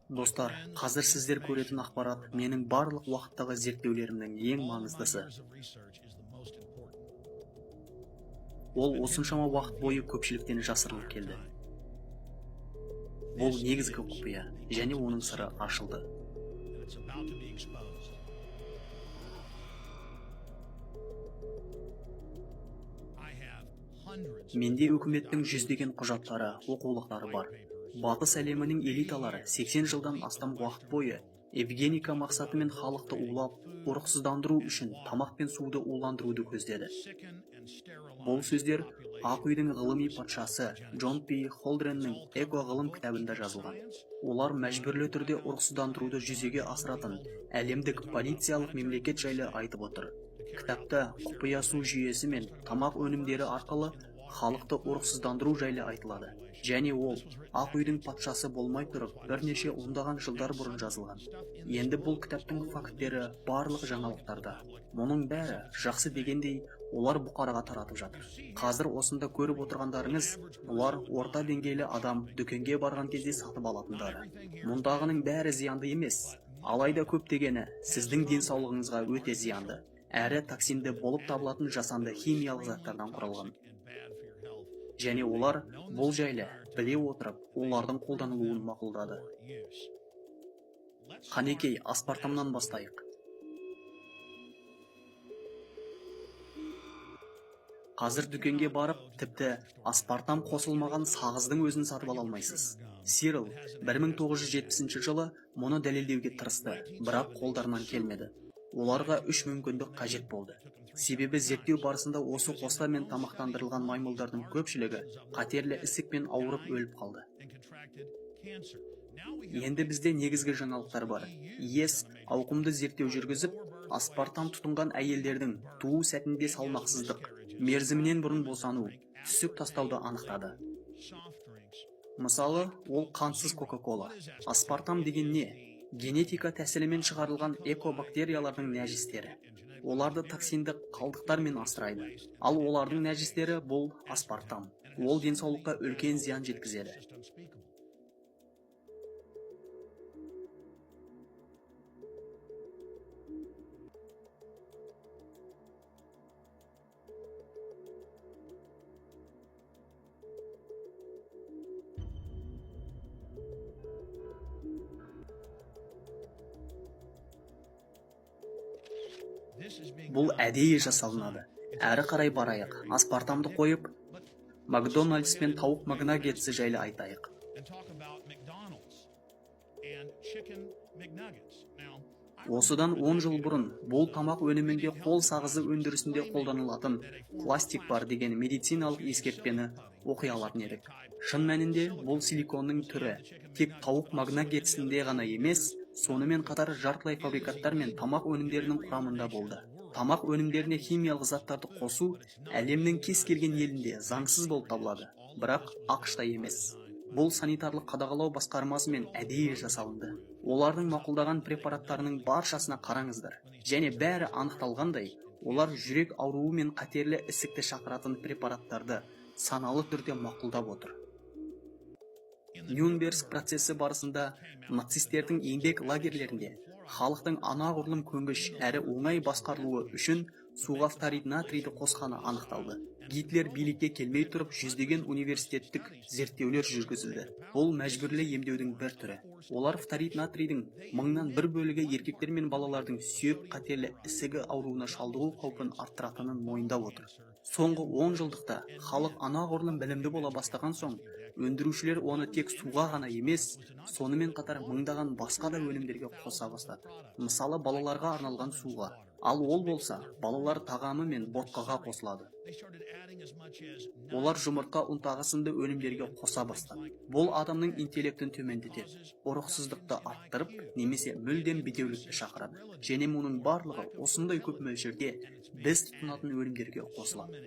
Достар, қазір сіздер көретін ақпарат менің барлық уақыттағы зерттеулерімнің ең маңыздысы. Ол осыншама уақыт бойы көпшіліктен жасырылып келді. Бұл негізгі құпия, және оның сыры ашылды. Менде үкіметтің жүздеген құжаттары, оқулықтары бар. Батыс әлемінің элиталары 80 жылдан астам уақыт бойы евгеника мақсатымен халықты улап, ұрықсыздандыру үшін тамақ пен суды уландыруды көздеді. Бұл сөздер Ақ үйдің ғылыми патшасы Джон П. Холдреннің «Эко ғылым» кітабында жазылған. Олар мәжбүрлі түрде ұрықсыздандыруды жүзеге асыратын әлемдік полициялық мемлекет жайлы айтып отыр. Кітапта құпия су жүйесі мен тамақ өнімдері арқылы халықты ұрықсыздандыру жайлы айтылады. Және ол Ақ үйдің патшасы болмай тұрып, бірнеше ондаған жылдар бұрын жазылған. Енді бұл кітаптың факттері барлық жаңалықтарда. Мұның бәрі жақсы дегендей, олар бұқараға таратып жатыр. Қазір осында көріп отырғандарыңыз, бұлар орта деңгейлі адам дүкенге барған кезде сатып алатындары. Мұндағының бәрі зиянды емес. Алайда көптегені сіздің денсаулығыңызға өте зиянды. Әрі токсинді болып табылатын жасанды химиялық заттардан құралған. Және олар бұл жайлы біле отырып, олардың қолданылуын мақұлдады. Қанекей, аспартамнан бастайық. Қазір дүкенге барып, тіпті аспартам қосылмаған сағыздың өзін сатып ала алмайсыз. Сирил 1970 жылы мұны дәлелдеуге тырысты, бірақ қолдарынан келмеді. Оларға 3 мүмкіндік қажет болды. Себебі зерттеу барысында осы қоспамен тамақтандырылған маймылдардың көпшілігі қатерлі ісікпен ауырып өліп қалды. Енді бізде негізгі жаңалықтар бар. ЕС ауқымды зерттеу жүргізіп, аспартам тұтынған әйелдердің туу сәтінде салмақсыздық, мерзімінен бұрын босану, түсік тастауды анықтады. Мысалы, ол қансыз Кока-кола. Аспартам деген не? Генетика тәсілімен шығарылған экобактериялардың нәжістері. Оларды токсинді қалдықтармен асырайды. Ал олардың нәжістері бұл аспартам. Ол денсаулыққа үлкен зиян жеткізеді. Бұл әдейі жасалынады. Әрі қарай барайық. Аспартамды қойып, Макдональдс пен тауық магнагетсі жайлы айтайық. Осыдан 10 жыл бұрын бұл тамақ өнімінде қол сағызы өндірісінде қолданылатын пластик бар деген медициналық ескертпені оқи алатын едік. Шын мәнінде бұл силиконның түрі тек тауық магнагетсінде ғана емес, сонымен қатар жартылай фабрикаттар мен тамақ өнімдерінің құрамында болды. Тамақ өнімдеріне химиялық заттарды қосу әлемнің кез келген елінде заңсыз болып табылады, бірақ ақш-та емес. Бұл санитарлық қадағалау басқармасымен әдейі жасалынды. Олардың мақұлдаған препараттарының баршасына қараңыздар. Және бәрі анықталғандай, олар жүрек ауруы мен қатерлі ісікті шақыратын препараттарды саналы түрде мақұлдап отыр. Нюрнберг процесі барысында нацистердің еңбек лагерлерінде халықтың анағұрлым көнгіш әрі оңай басқарылуы үшін суға фторид натрийді қосқаны анықталды. Гитлер билікке келмей тұрып жүздеген университеттік зерттеулер жүргізілді. Бұл мәжбүрлі емдеудің бір түрі. Олар фторид натрийдің 1/1000 бөлігі еркектер мен балалардың сүйек қатерлі ісігі ауруына шалдығу қаупін арттыратынын мойындап отыр. Соңғы 10 жылдықта халық анағұрлым білімді бола бастаған соң, өндірушілер оны тек суға ғана емес, сонымен қатар мыңдаған басқа да өнімдерге қоса бастады. Мысалы, балаларға арналған суға. Ал ол болса, балалар тағамы мен ботқаға қосылады. Олар жұмыртқа ұнтағысынды өнімдерге қоса бастады. Бұл адамның интеллектін төмендетеді, ұрықсыздықты арттырып, немесе мүлдем бедеулікті шақырады. Және мұның барлығы осындай көп мөлшерде біз тұтынатын өнімдерге қосылады.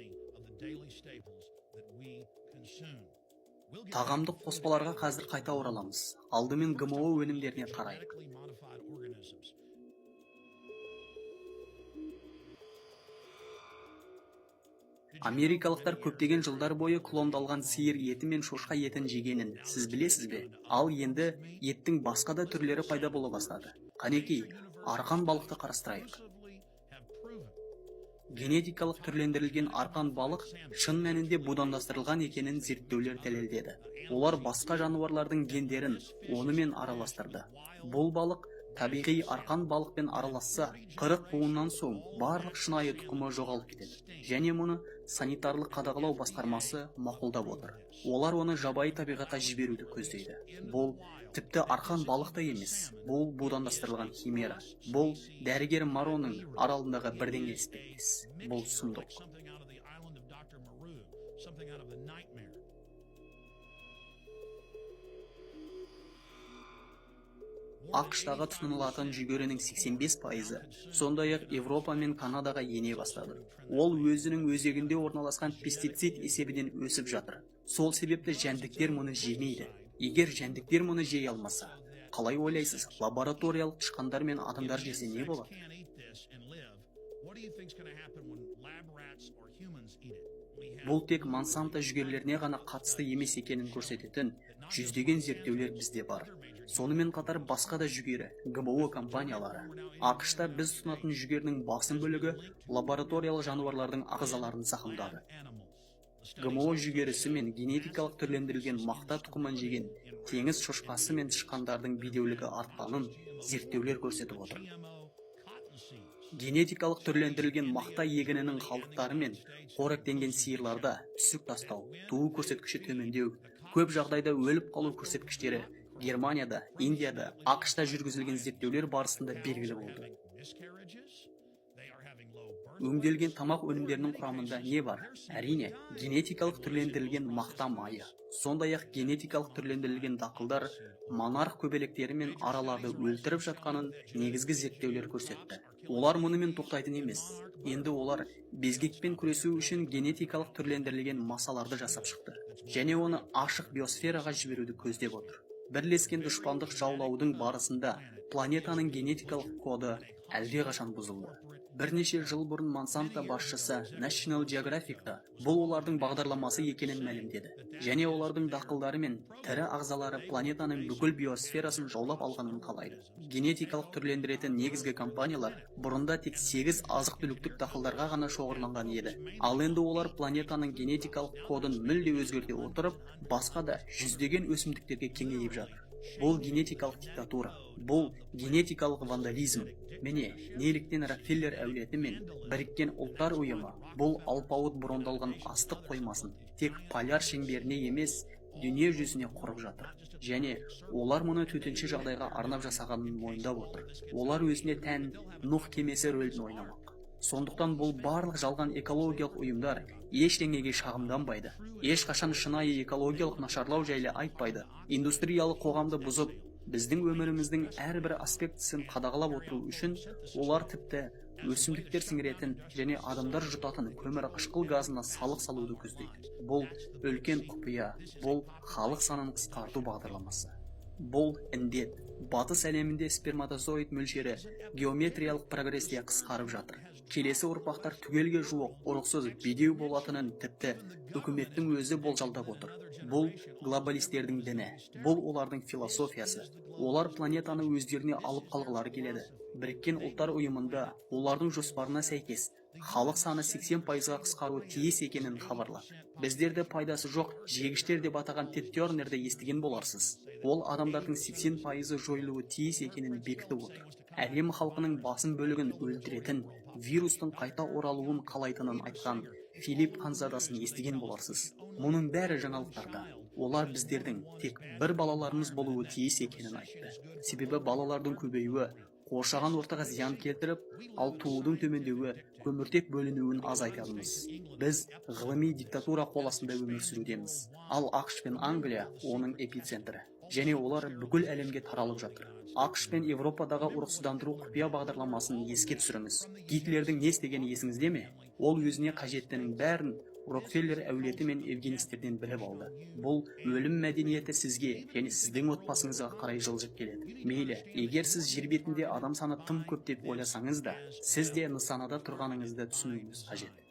Тағамдық қоспаларға қазір қайта ораламыз. Алдымен ГМО өнімдеріне қарайық. Америкалықтар көптеген жылдар бойы клондалған сиыр еті мен шошқа етін жегенін сіз білесіз бе? Ал енді еттің басқа да түрлері пайда бола бастады. Қанекей, арқан балықты қарастырайық. Генетикалық түрлендірілген арқан балық шын мәнінде будандастырылған екенін зерттеулер дәлелдеді. Олар басқа жануарлардың гендерін онымен араластырды. Бұл балық табиғи арқан балықпен араласса, 40 буыннан соң барлық шынайы тұқымы жоғалып кетеді. Және мұны санитарлық қадағалау басқармасы мақұлдап отыр. Олар оны жабайы табиғатқа жіберуді көздейді. Бұл тіпті арқан балық та емес. Бұл будандастырылған химера. Бұл дәрігер Мароның аралындағы бірдеңе іспеттес. Бұл сұмдық. ақш-тағы тұтынылатын жүгерінің 85%, сондай-ақ Европа мен Канадаға ене бастады. Ол өзінің өзегінде орналасқан пестицид есебінен өсіп жатыр. Сол себепті жәндіктер мұны жемейді. Егер жәндіктер мұны жей алмаса, қалай ойлайсыз, лабораториялық тышқандар мен адамдар жесе не болады? Бұл тек Монсанто жүгерлеріне ғана қатысты емес екенін көрсететін жүздеген зерттеулер бізде бар. Сонымен қатар басқа да жүгері, ГМО компаниялары. ақш-та біз тұтынатын жүгерінің басым бөлігі лабораториялық жануарлардың ағзаларын зақымдады. ГМО жүгерісі мен генетикалық түрлендірілген мақта тұқымын жеген теңіз шошқасы мен тышқандардың бедеулігі артқанын зерттеулер көрсетіп отыр. Генетикалық түрлендірілген мақта егінінің қалдықтары мен қоректенген сиырларда түсік тастау, туу көрсеткіші төмендеу, көп жағдайда өліп қалу көрсеткіштері Германияда, Индияда, ақш-та жүргізілген зерттеулер барысында белгілі болды. Өңделген тамақ өнімдерінің құрамында не бар? Әрине, генетикалық түрлендірілген мақта майы. Сондай-ақ генетикалық түрлендірілген дақылдар монарх көбелектері мен араларды өлтіріп жатқанын негізгі зерттеулер көрсетті. Олар мұнымен тоқтайтын емес. Енді олар безгекпен күресу үшін генетикалық түрлендірілген масаларды жасап шықты. Және оны ашық биосфераға жіберуді көздеп отыр. Бірлескен дұшпандық жаулаудың барысында планетаның генетикалық коды әлдеқашан бұзылды. Бірнеше жыл бұрын Монсанто басшысы National Geographic'та бұл олардың бағдарламасы екенін мәлімдеді. Және олардың дақылдары мен тірі ағзалары планетаның бүкіл биосферасын жаулап алғанын қалайды. Генетикалық түрлендіретін негізгі компаниялар бұрында тек 8 азық-түліктік дақылдарға ғана шоғырланған еді. Ал енді олар планетаның генетикалық кодын мүлде өзгерте отырып, басқа да жүздеген өсімдіктерге кеңейіп жатыр. Бұл генетикалық диктатура, бұл генетикалық вандализм. Міне, неліктен Рокфеллер әулеті мен біріккен ұлттар ұйымы бұл алпауыт брондалған астық қоймасын тек поляр шеңберіне емес, дүние жүзіне құрып жатыр. Және олар мұны төтенше жағдайға арнап жасағанын мойындап отыр. Олар өзіне тән Нұх кемесі рөлін ойнамақ. Сондықтан бұл барлық жалған экологиялық ұйымдар ештеңеге шағымданбайды. Ешқашан шынайы экологиялық нашарлау жайлы айтпайды. Индустриялық қоғамды бұзып, біздің өміріміздің әрбір аспектісін қадағалап отыру үшін олар тіпті өсімдіктер сіңіретін және адамдар жұтатын көмірқышқыл газына салық салуды көздейді. Бұл үлкен құпия, бұл халық санын қысқарту бағдарламасы. Бұл індет. Батыс әлемінде сперматозоид мөлшері геометриялық прогрессия қысқарып жатыр. Келесі ұрпақтар түгелге жуық ұрықсыз бедеу болатынын тіпті үкіметтің өзі болжалдап отыр. Бұл глобалистердің діні, бұл олардың философиясы. Олар планетаны өздеріне алып қалғылары келеді. Біріккен ұлттар ұйымында олардың жоспарына сәйкес халық саны 80%-ға қысқаруы тиіс екенін хабарлады. Біздерді пайдасы жоқ жегіштер деп атаған Тед Тернерді естіген боларсыз. Ол адамдардың 80% жойылуы тиіс екенін бекітіп отыр. Әлем халқының басым бөлігін өлтіретін вирустың қайта оралуын қалайтынын айтқан Филипп Ханзадасын естіген боларсыз. Мұның бәрі жаңалықтарда. Олар біздердің тек бір балаларымыз болуы тиіс екенін айтты. Себебі балалардың көбеюі қоршаған ортаға зиян келтіріп, ал туудың төмендеуі көміртек бөлінуін азайтамыз. Біз ғылыми диктатура қол астында өмір сүрудеміз. Ал ақш пен Англия оның эпицентрі. Және олар бүкіл әлемге таралып жатыр. ақш пен Европадағы ұрықсыздандыру құпия бағдарламасын еске түсіріңіз. Гитлердің не істегені есіңізде ме? Ол өзіне қажеттінің бәрін Рокфеллер әулеті мен евгенистерден біліп алды. Бұл өлім мәдениеті сізге және сіздің отбасыңызға қарай жылжып келеді. Мейлі, егер сіз жер бетінде адам саны тым көп деп ойласаңыз да, сіз де нысанада тұрғаныңызды түсінуіңіз қажет.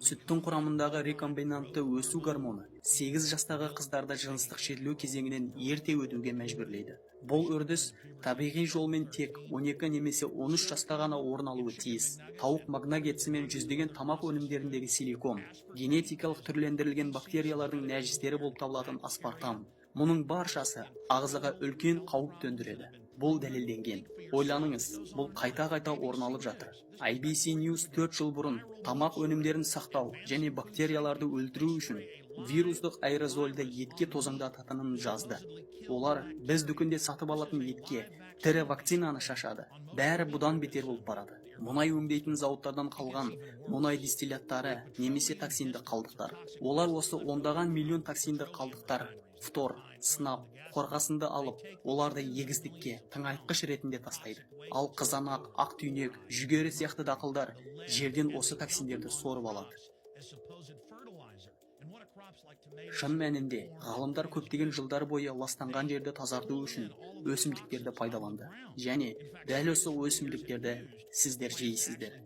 Сүттің құрамындағы рекомбинантты өсу гормоны 8 жастағы қыздарды жыныстық шерлеу кезеңінен ерте өтуге мәжбүрлейді. Бұл үрдіс табиғи жолмен тек 12 немесе 13 жаста ғана орын алуы тиіс. Тауық магнагетсі мен жүздеген тамақ өнімдеріндегі силикон, генетикалық түрлендірілген бактериялардың нәжістері болып табылатын аспартам. Мұның баршасы ағзаға үлкен қауіп төндіреді. Бұл дәлелденген. Ойланыңыз, бұл қайта-қайта орын алып жатыр. IBC News 4 жыл бұрын тамақ өнімдерін сақтау және бактерияларды өлтіру үшін вирустық аэрозольді етке тозаңдататынын жазды. Олар біз дүкенде сатып алатын етке тірі вакцинаны шашады. Бәрі бұдан бетер болып барады. Мұнай өңдейтін зауыттардан қалған мұнай дистилляттары немесе токсинді қалдықтар. Олар осы ондаған миллион токсинді қалдықтар, фтор, сынап, қорғасынды алып, оларды егістікке тыңайтқыш ретінде тастайды. Ал қызанақ, ақ түйнек, жүгері сияқты дақылдар жерден осы токсиндерді сорып алады. Шын мәнінде, ғалымдар көптеген жылдар бойы ластанған жерді тазарту үшін өсімдіктерді пайдаланды. Және дәл осы өсімдіктерді сіздер жейсіздер.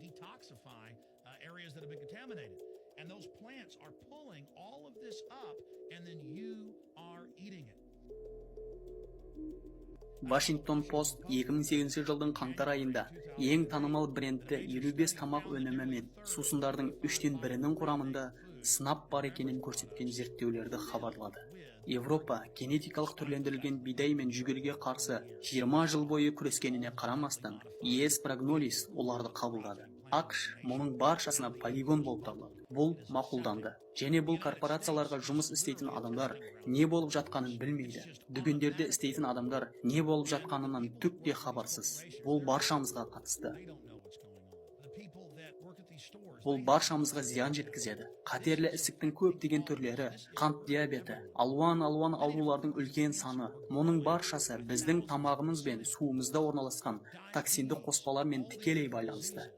Washington Post 2008 жылдың қаңтар айында ең танымал брендті 55 тамақ өнімі мен сусындардың 3/1-нің құрамында сынап бар екенін көрсеткен зерттеулерді хабарлады. Европа генетикалық түрлендірілген бидай мен жүгеріге қарсы 20 жыл бойы күрескеніне қарамастан, ES Prognosis оларды қабылдады. ақш мұның баршасына полигон болып табылады. Бұл мақұлданды. Және бұл корпорацияларға жұмыс істейтін адамдар не болып жатқанын білмейді. Дүкендерде істейтін адамдар не болып жатқанынан түк те хабарсыз. Бұл баршамызға қатысты. Бұл баршамызға зиян жеткізеді. Қатерлі ісіктің көптеген түрлері, қант диабеті, алуан аурулардың үлкен саны, мұның баршасы біздің тамағымыз бен суымызда орналасқан токсинді қоспалармен тікелей байланысты.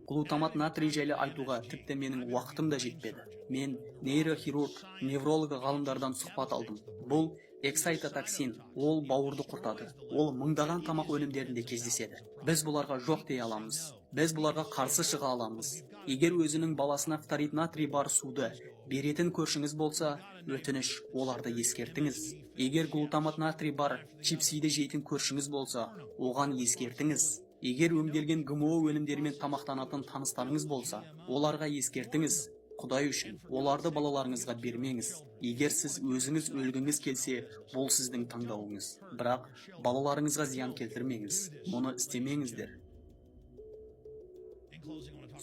Глутамат натрий жайлы айтуға тіпті менің уақытым да жетпеді. Мен нейрохирург, неврологы ғалымдардан сұхбат алдым. Бұл эксайтотоксин, ол бауырды құртады. Ол мыңдаған тамақ өнімдерінде кездеседі. Біз бұларға жоқ дей аламыз. Біз бұларға қарсы шыға аламыз. Егер өзінің баласына фторид натрий бар суды беретін көршіңіз болса, өтініш, оларды ескертіңіз. Егер глутамат натрий бар чипсиді жейтін көршіңіз болса, оған ескертіңіз. Егер өңделген ГМО өнімдерімен тамақтанатын таныстарыңыз болса, оларға ескертіңіз. Құдай үшін, оларды балаларыңызға бермеңіз. Егер сіз өзіңіз өлгіңіз келсе, бұл сіздің таңдауыңыз. Бірақ балаларыңызға зиян келтірмеңіз. Мұны істемеңіздер.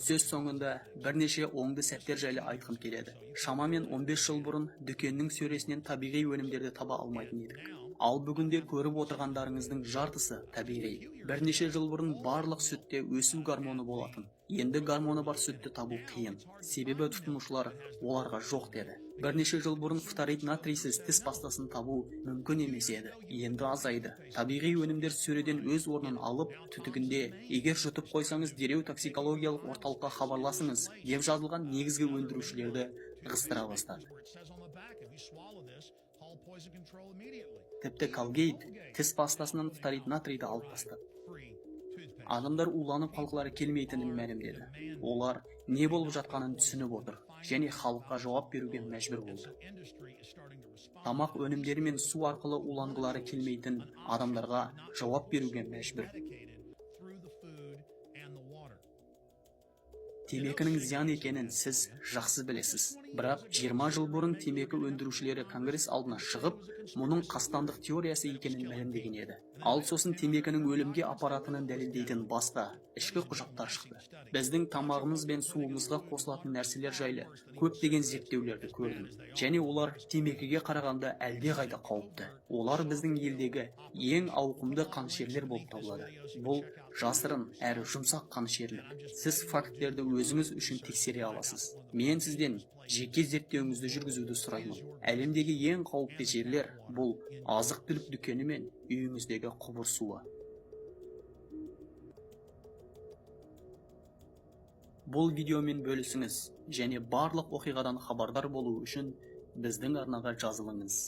Сөз соңында бірнеше оңды сәттер жайлы айтқым келеді. Шамамен 15 жыл бұрын дүкеннің сөресінен табиғи өнімдерді таба алмайтын едік. Ал бүгінде көріп отырғандарыңыздың жартысы табиғи. Бірнеше жыл бұрын барлық сүтте өсу гормоны болатын. Енді гормоны бар сүтті табу қиын. Себебі тұтынушылар оларға жоқ деді. Бірнеше жыл бұрын фторид натрийсіз тіс пастасын табу мүмкін емес еді. Енді азайды. Табиғи өнімдер сөреден өз орнын алып, түтігінде, егер жұтып қойсаңыз дереу токсикологиялық орталыққа хабарласыңыз, деп жазылған негізгі өндірушілерді ығыстыра бастады. Тіпті Colgate тіс пастасынан фторид натрийді алып тастады. Адамдар уланып қалғылары келмейтінін мәлімдеді. Олар не болып жатқанын түсініп отыр және халыққа жауап беруге мәжбүр болды. Тамақ өнімдері мен су арқылы уланғылары келмейтін адамдарға жауап беруге мәжбүр. Темекінің зиян екенін сіз жақсы білесіз. Бірақ 20 жыл бұрын темекі өндірушілері конгресс алдына шығып, мұның қастандық теориясы екенін мәлімдеген еді. Ал сосын темекінің өлімге апаратынын дәлелдейтін басқа ішкі құжаттар шықты. Біздің тамағымыз бен суымызға қосылатын нәрселер жайлы көптеген зерттеулерді көрдім. Және олар темекіге қарағанда әлде қайда қауіпті. Олар біздің елдегі ең ауқымды қанішерлер болып табылады. Бұл жасырын әрі жұмсақ қанішерлік. Сіз факттерді өзіңіз үшін тексере аласыз. Мен сізден жеке зерттеуіңізді жүргізуді сұраймын. Әлемдегі ең қауіпті жерлер бұл азық-түлік дүкені мен үйіңіздегі құбыр суы. Бұл видеомен бөлісіңіз және барлық оқиғадан хабардар болу үшін біздің арнаға жазылыңыз.